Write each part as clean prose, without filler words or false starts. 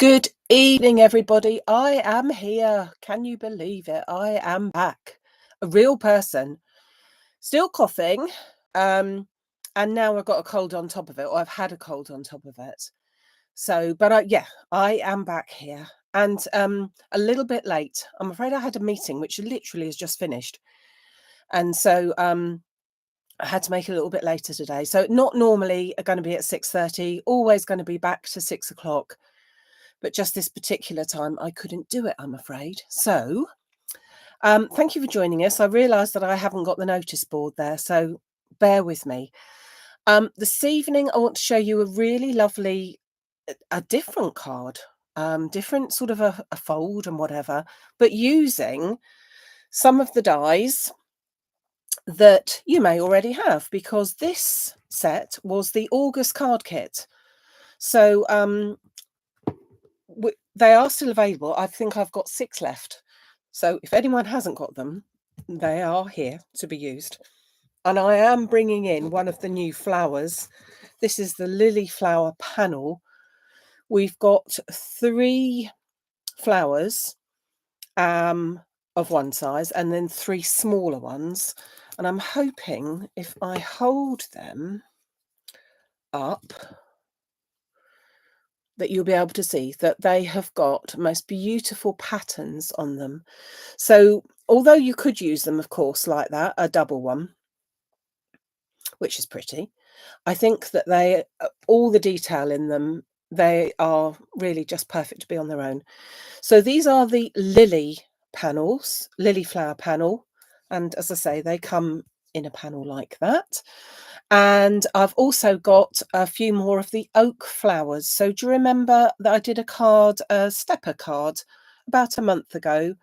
Good evening, everybody. I am here. Can you believe it? I am back. A real person. Still coughing. And now I've got a cold on top of it, or I've had a cold on top of it. So, but yeah, I am back here. And a little bit late. I'm afraid I had a meeting, which literally has just finished. And so I had to make it a little bit later today. So not normally going to be at 6:30, always going to be back to 6 o'clock. But just this particular time, I couldn't do it, I'm afraid. So thank you for joining us. I realised that I haven't got the notice board there, so bear with me. This evening, I want to show you a really lovely, a different card, different sort of a fold and whatever, but using some of the dies that you may already have, because this set was the August card kit. So they are still available. I think I've got 6 left. So if anyone hasn't got them, they are here to be used. And I am bringing in one of the new flowers. This is the lily flower panel. We've got 3 flowers of one size and then 3 smaller ones. And I'm hoping if I hold them up, that you'll be able to see that they have got most beautiful patterns on them. So although you could use them, of course, like that, a double one, which is pretty, I think that they, all the detail in them, they are really just perfect to be on their own. So these are the lily panels, lily flower panel. And as I say, they come in a panel like that. And I've also got a few more of the oak flowers. So do you remember that I did a card, a stepper card, about a month ago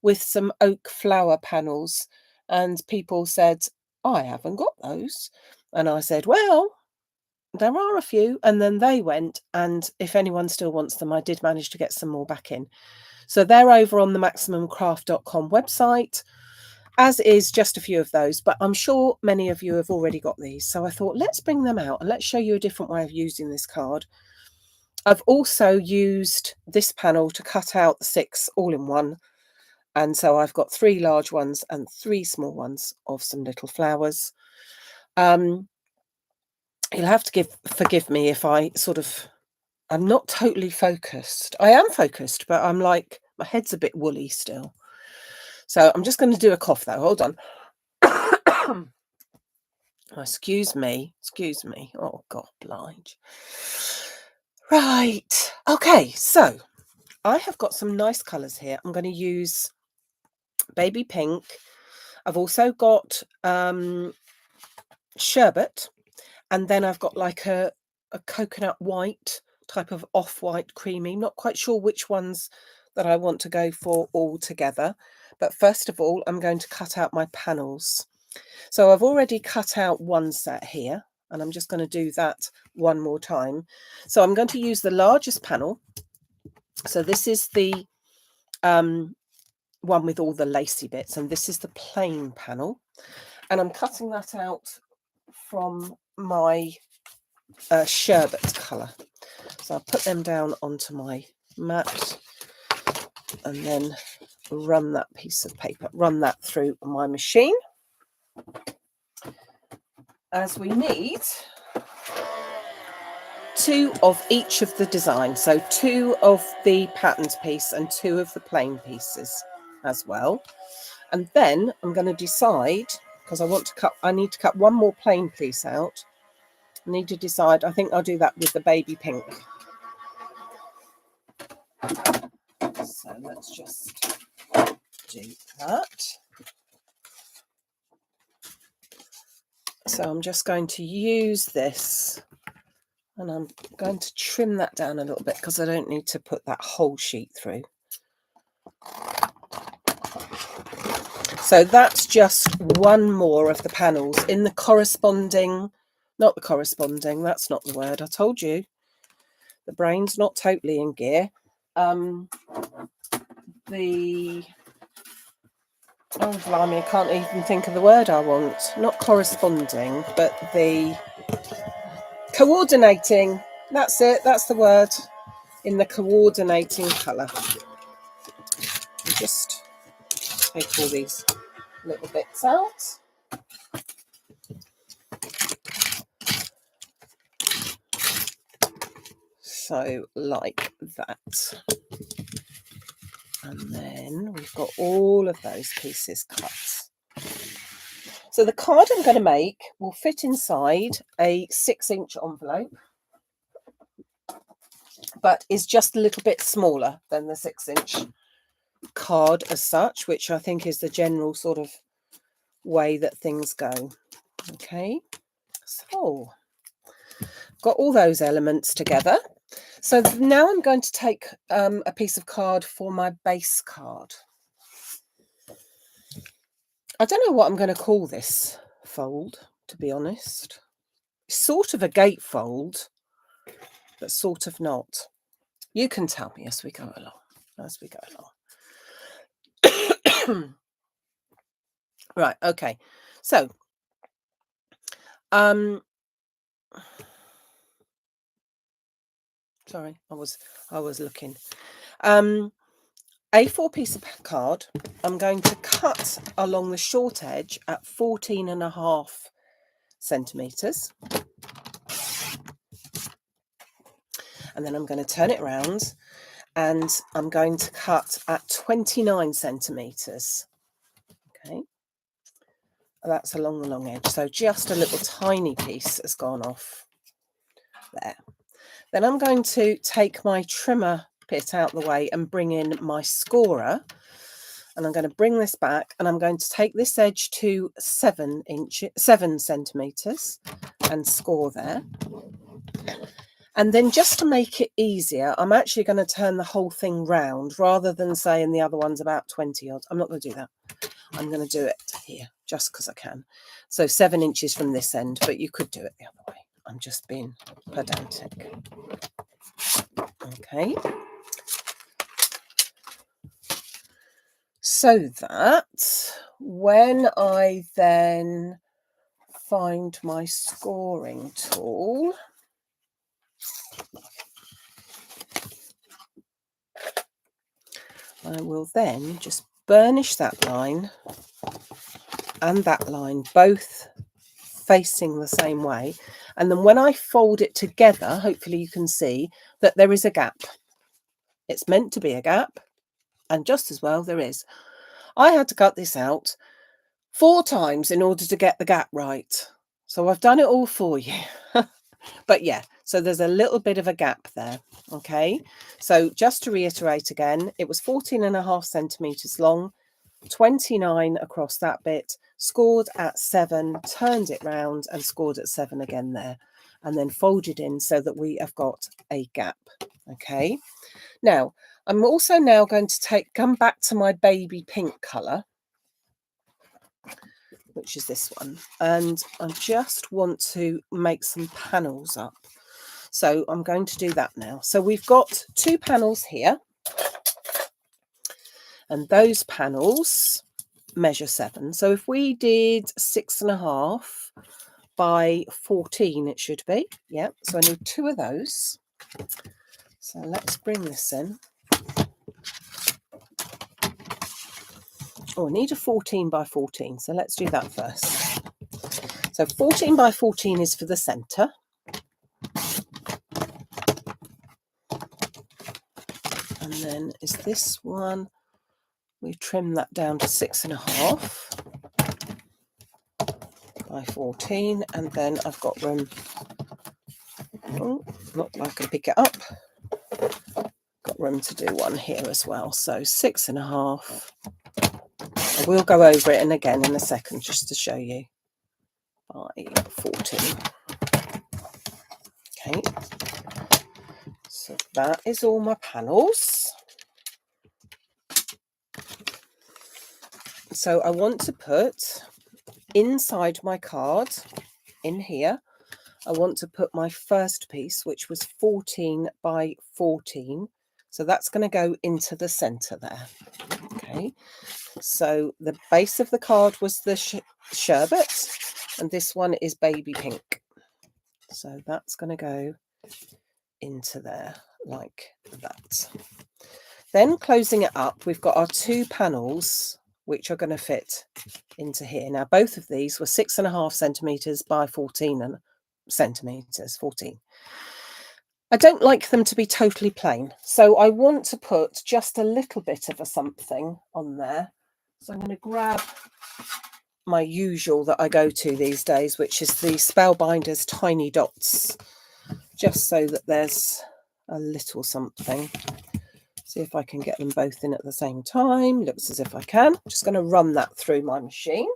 with some oak flower panels? And people said, I haven't got those. And I said, well, there are a few. And then they went. And if anyone still wants them, I did manage to get some more back in. So they're over on the MaximumCraft.com website, as is just a few of those, but I'm sure many of you have already got these. So I thought, let's bring them out and let's show you a different way of using this card. I've also used this panel to cut out the 6 all in one. And so I've got 3 large ones and 3 small ones of some little flowers. You'll have to forgive me if I'm not totally focused. I am focused, but I'm like, my head's a bit woolly still. So I'm just going to do a cough though. Hold on. Oh, excuse me. Oh, God, blind. Right. Okay, so I have got some nice colours here. I'm going to use baby pink. I've also got sherbet. And then I've got like a coconut white type of off-white creamy. Not quite sure which ones that I want to go for all together. But first of all, I'm going to cut out my panels. So I've already cut out one set here, and I'm just going to do that one more time. So I'm going to use the largest panel. So this is the one with all the lacy bits, and this is the plain panel. And I'm cutting that out from my sherbet colour. So I'll put them down onto my mat and then run that piece of paper, run that through my machine, as we need 2 of each of the designs. So 2 of the patterned piece and 2 of the plain pieces as well. And then I'm going to decide, because I need to cut one more plain piece out. I need to decide, I think I'll do that with the baby pink. So let's just do that. So I'm just going to use this, and I'm going to trim that down a little bit because I don't need to put that whole sheet through. So that's just one more of the panels in the corresponding, not the corresponding, that's not the word, I told you. The brain's not totally in gear. Oh, blimey, I can't even think of the word I want. Not corresponding, but the coordinating. That's it. That's the word. in the coordinating colour. Just take all these little bits out. So like that. And then we've got all of those pieces cut. So the card I'm going to make will fit inside a 6-inch envelope, but is just a little bit smaller than the 6-inch card as such, which I think is the general sort of way that things go. Okay, so got all those elements together. So now I'm going to take a piece of card for my base card. I don't know what I'm going to call this fold, to be honest. It's sort of a gatefold, but sort of not. You can tell me as we go along. Right, okay. So, sorry, I was looking. A4 piece of card, I'm going to cut along the short edge at 14.5 centimetres. And then I'm going to turn it around and I'm going to cut at 29 centimetres. Okay. That's along the long edge. So just a little tiny piece has gone off there. Then I'm going to take my trimmer bit out the way and bring in my scorer. And I'm going to bring this back and I'm going to take this edge to 7 centimetres and score there. And then just to make it easier, I'm actually going to turn the whole thing round rather than saying the other one's about 20 odd. I'm not going to do that. I'm going to do it here just because I can. So 7 inches from this end, but you could do it the other way. I'm just being pedantic. Okay. So that when I then find my scoring tool, I will then just burnish that line and that line, both facing the same way. And then when I fold it together, hopefully you can see that there is a gap. It's meant to be a gap, and just as well there is. I had to cut this out 4 times in order to get the gap right. So I've done it all for you. But yeah, so there's a little bit of a gap there. Okay, so just to reiterate again, it was 14.5 centimetres long, 29 across that bit, scored at 7, turned it round and scored at 7 again there, and then folded in so that we have got a gap. Okay, now I'm also now going to come back to my baby pink colour, which is this one, and I just want to make some panels up. So I'm going to do that now. So we've got 2 panels here, and those panels measure 7. So if we did 6.5 by 14, it should be. Yeah, so I need 2 of those. So let's bring this in. Oh, I need a 14 by 14. So let's do that first. So 14 by 14 is for the centre. And then is this one, we trim that down to 6.5 by 14, and then I've got room, not that I can pick it up, got room to do one here as well. So 6.5, I will go over it and again in a second just to show you, by 14. Okay, so that is all my panels. So I want to put inside my card, in here, I want to put my first piece, which was 14 by 14. So that's going to go into the centre there. Okay, so the base of the card was the sherbet, and this one is baby pink. So that's going to go into there. like that. Then closing it up, we've got our 2 panels which are going to fit into here. Now both of these were 6.5 centimeters by 14 centimeters. 14. I don't like them to be totally plain, so I want to put just a little bit of a something on there. So I'm going to grab my usual that I go to these days, which is the Spellbinders Tiny Dots, just so that there's a little something. See if I can get them both in at the same time. Looks as if I can. I'm just going to run that through my machine.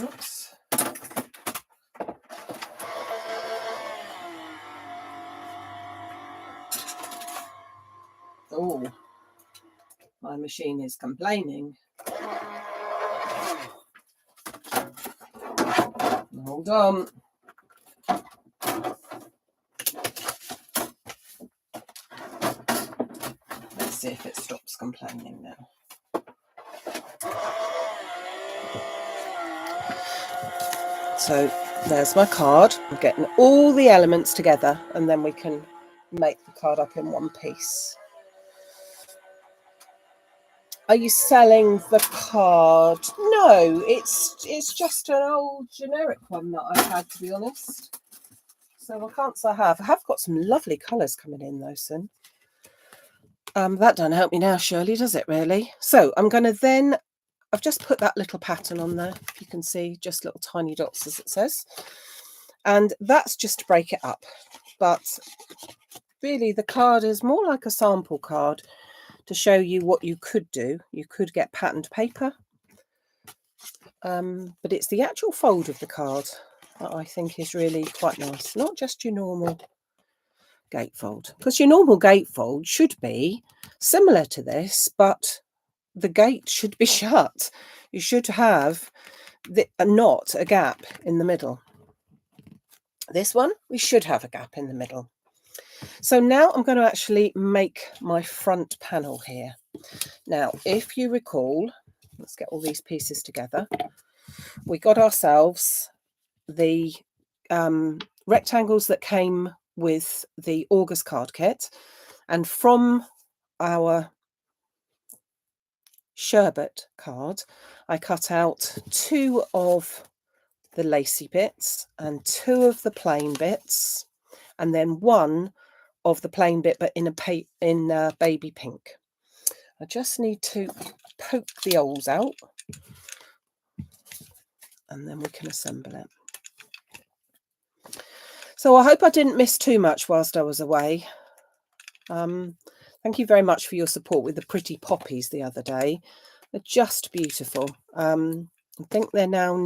Oops. Oh, my machine is complaining. Hold on. Let's see if it stops complaining now. So there's my card. I'm getting all the elements together and then we can make the card up in one piece. Are you selling the card? No, it's just an old generic one that I've had, to be honest. So I can't say I have. I have got some lovely colours coming in though soon. That don't help me now, Shirley, does it really? So I'm going to then, I've just put that little pattern on there. If you can see, just little tiny dots as it says. And that's just to break it up. But really the card is more like a sample card to show you what you could do. You could get patterned paper, but it's the actual fold of the card that I think is really quite nice. Not just your normal gatefold, because your normal gatefold should be similar to this, but the gate should be shut. You should have not a gap in the middle. This one, we should have a gap in the middle. So now I'm going to actually make my front panel here. Now, if you recall, let's get all these pieces together. We got ourselves the rectangles that came with the August card kit, and from our sherbet card, I cut out 2 of the lacy bits and 2 of the plain bits, and then 1 of the plain bit, but in a baby pink. I just need to poke the holes out and then we can assemble it. So I hope I didn't miss too much whilst I was away. Thank you very much for your support with the pretty poppies the other day. They're just beautiful. I think they're now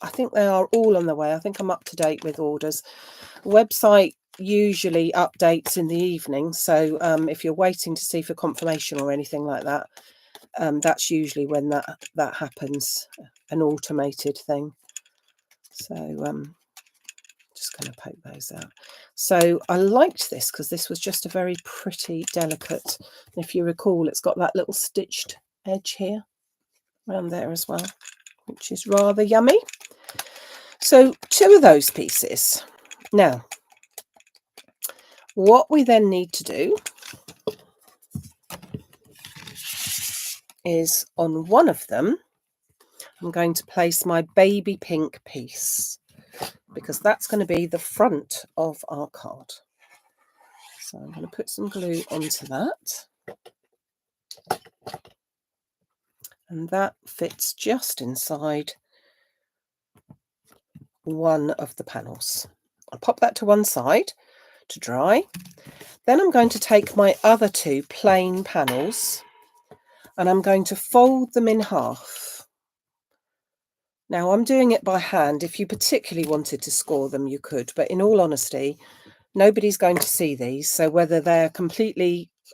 I think they are all on the way. I think I'm up to date with orders. The website usually updates in the evening, so if you're waiting to see for confirmation or anything like that, that's usually when that happens, an automated thing. So just going to poke those out. So I liked this because this was just a very pretty, delicate, and if you recall, it's got that little stitched edge here around there as well, which is rather yummy. So 2 of those pieces. Now what we then need to do is on one of them, I'm going to place my baby pink piece, because that's going to be the front of our card. So I'm going to put some glue onto that. And that fits just inside one of the panels. I'll pop that to one side to dry. Then I'm going to take my other 2 plain panels and I'm going to fold them in half. Now I'm doing it by hand. If you particularly wanted to score them, you could, but in all honesty, nobody's going to see these, so whether they're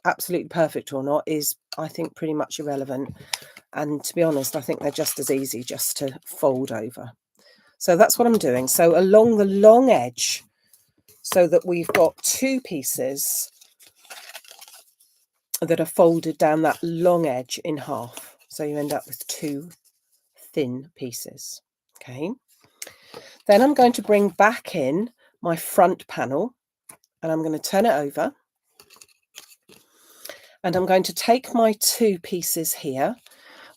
absolutely perfect or not is, I think, pretty much irrelevant. And to be honest, I think they're just as easy just to fold over. So that's what I'm doing. So along the long edge, so that we've got 2 pieces that are folded down that long edge in half. So you end up with 2 thin pieces. Okay. Then I'm going to bring back in my front panel, and I'm going to turn it over. And I'm going to take my 2 pieces here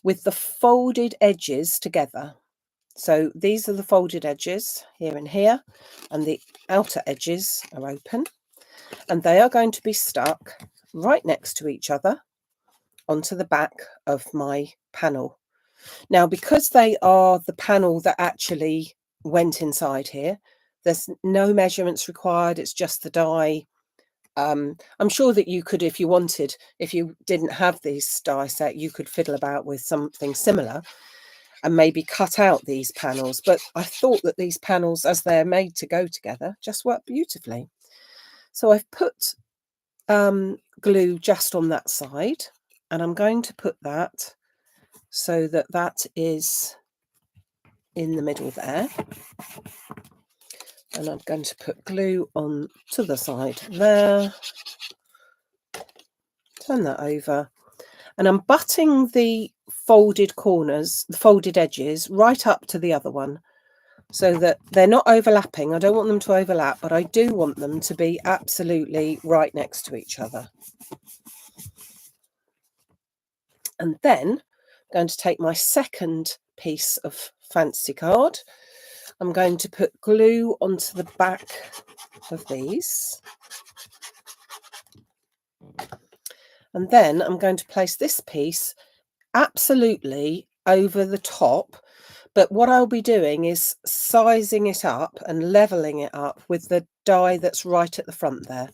with the folded edges together. So these are the folded edges here and here, and the outer edges are open, and they are going to be stuck right next to each other onto the back of my panel. Now, because they are the panel that actually went inside here, there's no measurements required. It's just the die. I'm sure that you could, if you wanted, if you didn't have these die set, you could fiddle about with something similar and maybe cut out these panels. But I thought that these panels, as they're made to go together, just work beautifully. So I've put glue just on that side, and I'm going to put that so that that is in the middle there. And I'm going to put glue on to the side there. Turn that over. And I'm butting the folded corners, the folded edges, right up to the other one so that they're not overlapping. I don't want them to overlap, but I do want them to be absolutely right next to each other. And then I'm going to take my second piece of fancy card. I'm going to put glue onto the back of these. And then I'm going to place this piece absolutely over the top. But what I'll be doing is sizing it up and leveling it up with the die that's right at the front there.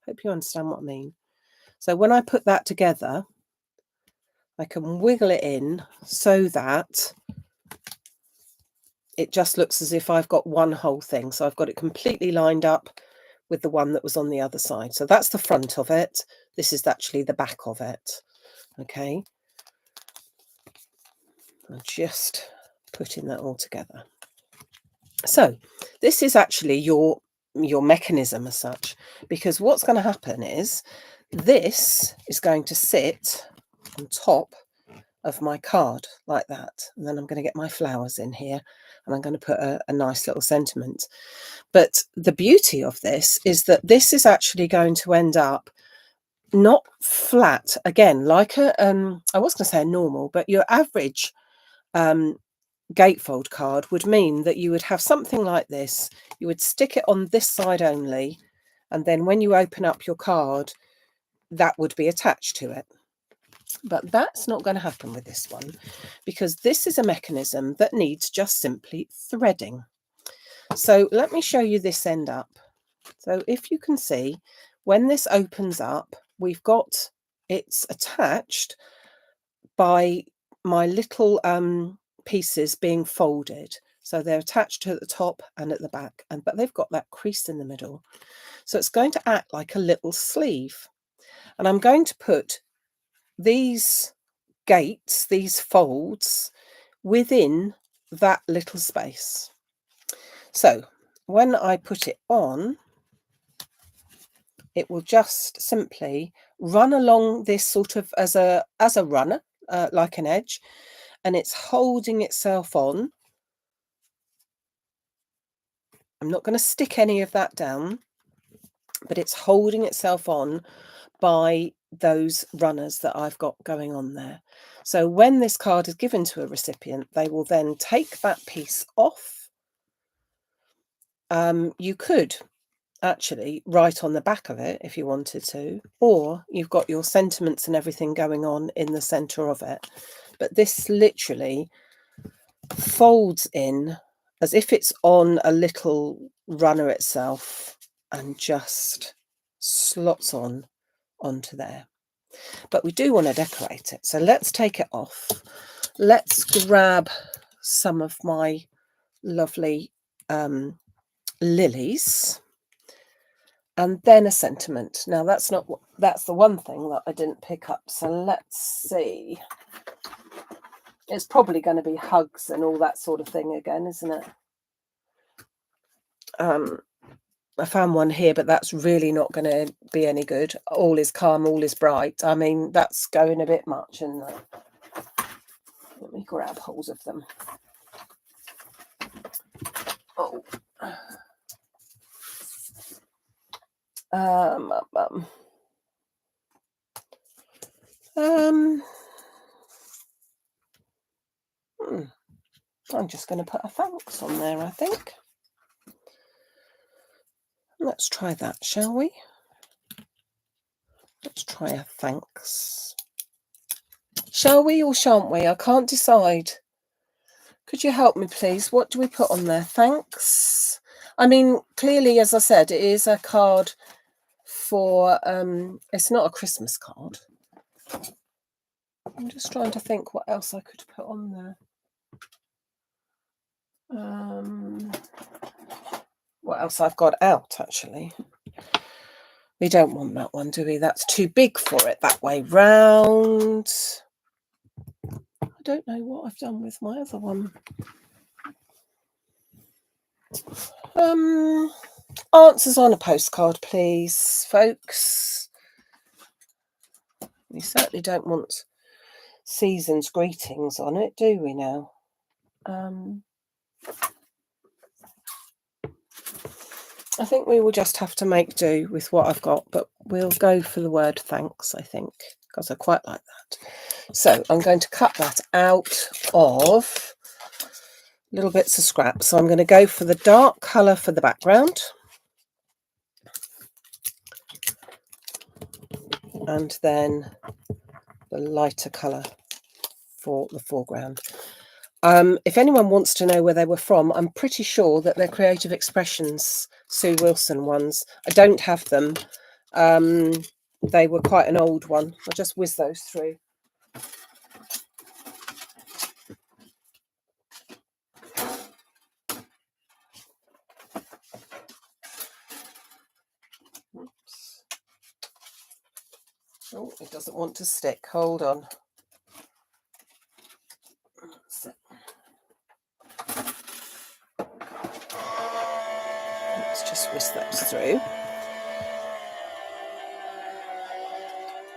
Hope you understand what I mean. So when I put that together, I can wiggle it in so that it just looks as if I've got one whole thing. So I've got it completely lined up with the one that was on the other side. So that's the front of it. This is actually the back of it. Okay. I'm just putting that all together. So this is actually your mechanism as such, because what's going to happen is this is going to sit on top of my card like that, and then I'm going to get my flowers in here and I'm going to put a nice little sentiment. But the beauty of this is that this is actually going to end up not flat again, like a I was going to say a normal, but your average gatefold card would mean that you would have something like this. You would stick it on this side only, and then when you open up your card, that would be attached to it. But that's not going to happen with this one, because this is a mechanism that needs just simply threading. So let me show you this end up. So if you can see, when this opens up, we've got it's attached by my little pieces being folded. So they're attached to the top and at the back, but they've got that crease in the middle. So it's going to act like a little sleeve. And I'm going to put these gates, these folds, within that little space. So when I put it on, it will just simply run along this sort of as a runner, like an edge, and it's holding itself on. I'm not going to stick any of that down, but it's holding itself on by those runners that I've got going on there. So when this card is given to a recipient, they will then take that piece off. You could actually write on the back of it if you wanted to, or you've got your sentiments and everything going on in the center of it. But this literally folds in as if it's on a little runner itself and just slots on onto there. But we do want to decorate it, so let's take it off. Let's grab some of my lovely lilies, and then a sentiment. Now that's the one thing that I didn't pick up, so let's see. It's probably going to be hugs and all that sort of thing again, isn't it? I found one here, but that's really not going to be any good. All is calm, all is bright. I mean, that's going a bit much, isn't it? Let me grab hold of them. Oh. Um, um, um, I'm just going to put a thanks on there, I think. Let's try that, shall we? Let's try a thanks. Shall we or shan't we? I can't decide. Could you help me, please? What do we put on there? Thanks. I mean, clearly, as I said, it is a card for, it's not a Christmas card. I'm just trying to think what else I could put on there. What else I've got out, actually. We don't want that one, do we? That's too big for it that way round. I don't know what I've done with my other one. Answers on a postcard, please, folks. We certainly don't want season's greetings on it, do we now? I think we will just have to make do with what I've got, but we'll go for the word thanks, I think, because I quite like that. So I'm going to cut that out of little bits of scrap. So I'm going to go for the dark colour for the background. And then the lighter colour for the foreground. If anyone wants to know where they were from, I'm pretty sure that they're Creative Expressions Sue Wilson ones. I don't have them. They were quite an old one. I'll just whiz those through. Oops. Oh, it doesn't want to stick. Hold on. Let's just whiz those through.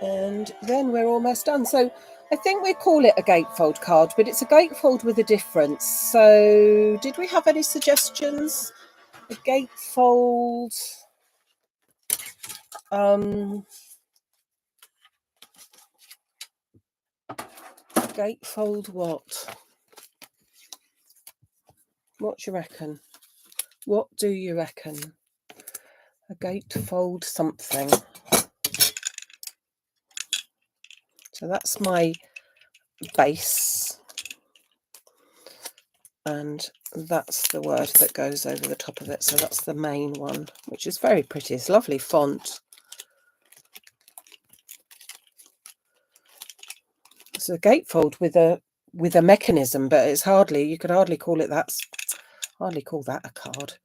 And then we're almost done. So I think we call it a gatefold card, but it's a gatefold with a difference. So did we have any suggestions? A gatefold. Gatefold what? What do you reckon? What do you reckon? A gatefold something. So that's my base. And that's the word that goes over the top of it. So that's the main one, which is very pretty. It's lovely font. It's a gatefold with a mechanism, but it's hardly, you could hardly call it that. Hardly call that a card.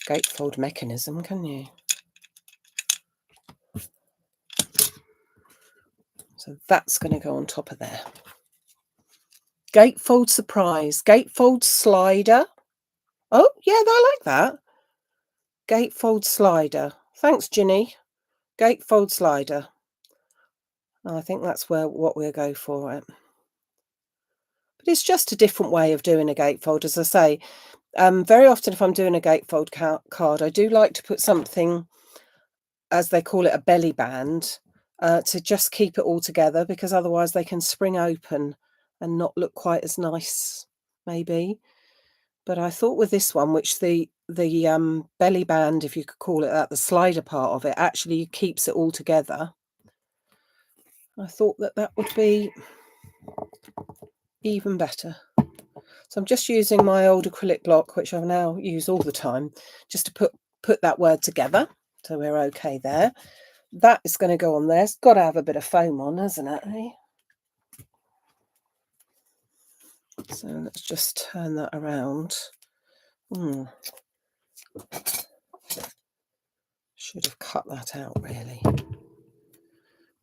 Gatefold mechanism, can you? So that's going to go on top of there. Gatefold surprise. Gatefold slider. Oh, yeah, I like that. Gatefold slider. Thanks, Ginny. Gatefold slider. I think that's what we'll go for it. But it's just a different way of doing a gatefold, as I say. Very often if I'm doing a gatefold card, I do like to put something, as they call it, a belly band, to just keep it all together, because otherwise they can spring open and not look quite as nice, maybe. But I thought with this one, which the belly band, if you could call it that, the slider part of it, actually keeps it all together. I thought that would be even better. So I'm just using my old acrylic block, which I now use all the time, just to put that word together. So we're okay there. That is going to go on there. It's got to have a bit of foam on, hasn't it? Eh? So let's just turn that around. Should have cut that out, really.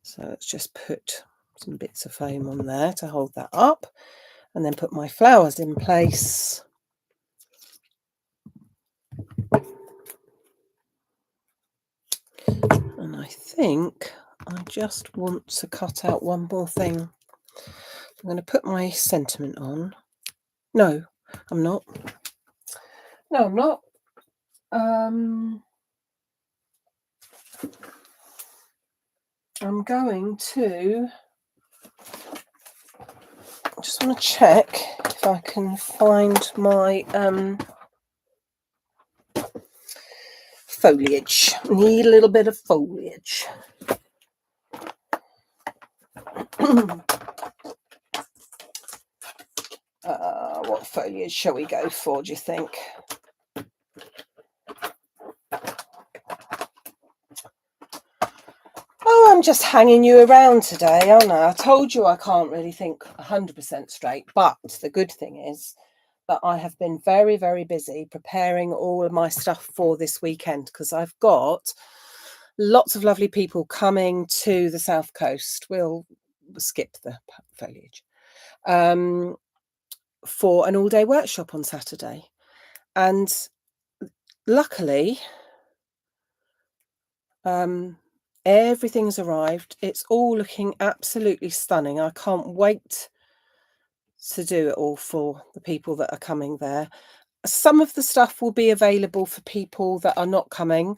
So let's just put some bits of foam on there to hold that up, and then put my flowers in place. And I think I just want to cut out one more thing. I'm going to put my sentiment on. No, I'm not. No, I'm not. I'm going to just want to check if I can find my foliage. Need a little bit of foliage. What foliage shall we go for, do you think? Oh, I'm just hanging you around today, aren't I? I told you I can't really think 100% straight, but the good thing is that I have been very, very busy preparing all of my stuff for this weekend, because I've got lots of lovely people coming to the South Coast. We'll skip the foliage. For an all-day workshop on Saturday. And luckily, everything's arrived. It's all looking absolutely stunning. I can't wait to do it all for the people that are coming there. Some of the stuff will be available for people that are not coming.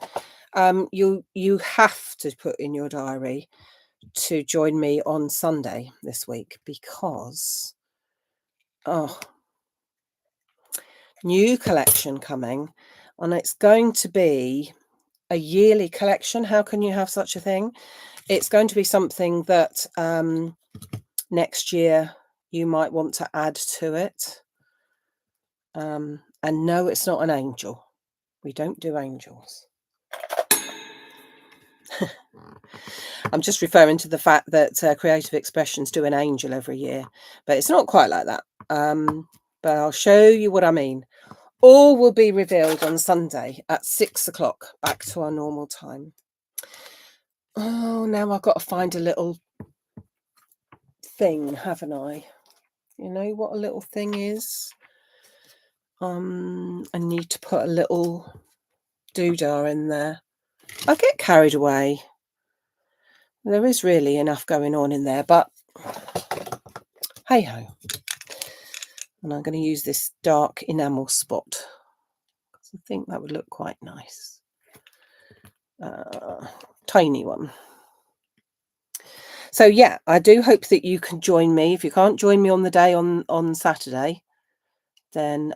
You have to put in your diary to join me on Sunday this week, because new collection coming, and it's going to be a yearly collection. How can you have such a thing? It's going to be something that next year you might want to add to it. And no, it's not an angel. We don't do angels. I'm just referring to the fact that Creative Expressions do an angel every year, but it's not quite like that. But I'll show you what I mean. All will be revealed on Sunday at 6 o'clock, back to our normal time. Oh, now I've got to find a little thing, haven't I? You know what a little thing is? I need to put a little doodah in there. I get carried away. There is really enough going on in there, but hey ho. And I'm going to use this dark enamel spot, because I think that would look quite nice. Tiny one. So yeah, I do hope that you can join me. If you can't join me on the day on Saturday, then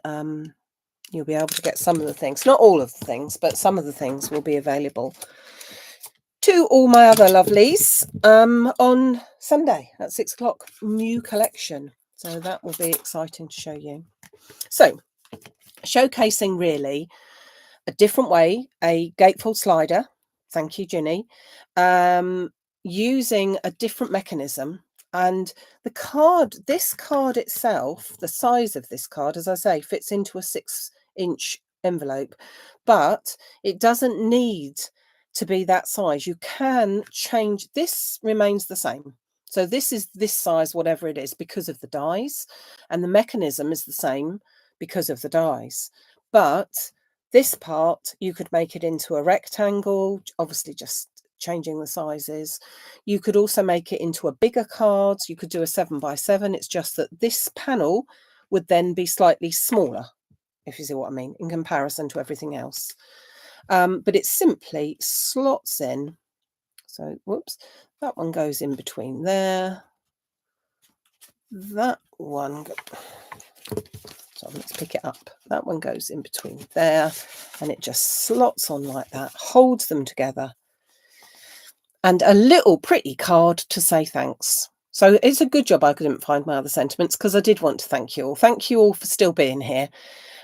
you'll be able to get some of the things. Not all of the things, but some of the things will be available to all my other lovelies on Sunday at 6 o'clock. New collection. So that will be exciting to show you. So showcasing really a different way, a gatefold slider. Thank you, Ginny. Using a different mechanism. And the card, this card itself, the size of this card, as I say, fits into a 6-inch envelope, but it doesn't need to be that size. You can change. This remains the same. So this is this size, whatever it is, because of the dies, and the mechanism is the same because of the dies. But this part, you could make it into a rectangle, obviously just changing the sizes. You could also make it into a bigger card. You could do a 7x7. It's just that this panel would then be slightly smaller, if you see what I mean, in comparison to everything else. But it simply slots in. So, whoops, that one goes in between there. That one, so let's pick it up. That one goes in between there, and it just slots on like that, holds them together. And a little pretty card to say thanks. So it's a good job I couldn't find my other sentiments, because I did want to thank you all. Thank you all for still being here.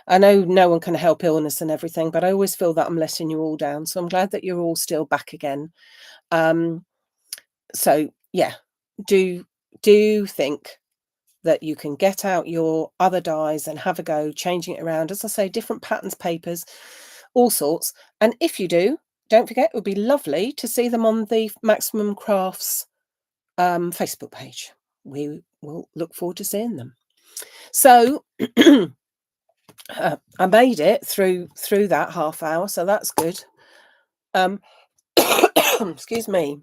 I know no one can help illness and everything, but I always feel that I'm letting you all down. So I'm glad that you're all still back again. So yeah, do think that you can get out your other dies and have a go changing it around. As I say, different patterns, papers, all sorts. And if you do, don't forget, it would be lovely to see them on the Maximum Crafts Facebook page. We will look forward to seeing them. So I made it through that half hour, so that's good. Excuse me.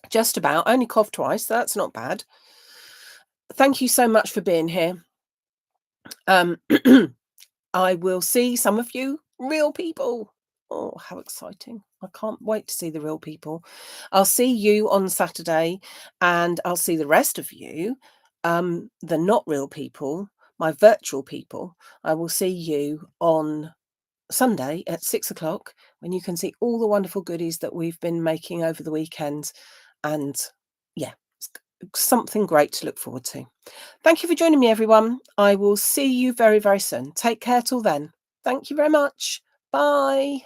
Just about. Only coughed twice, so that's not bad. Thank you so much for being here. I will see some of you real people. Oh, how exciting. I can't wait to see the real people. I'll see you on Saturday, and I'll see the rest of you, the not real people, my virtual people. I will see you on Sunday at 6 o'clock, when you can see all the wonderful goodies that we've been making over the weekend. And yeah, it's something great to look forward to. Thank you for joining me, everyone. I will see you very, very soon. Take care till then. Thank you very much. Bye.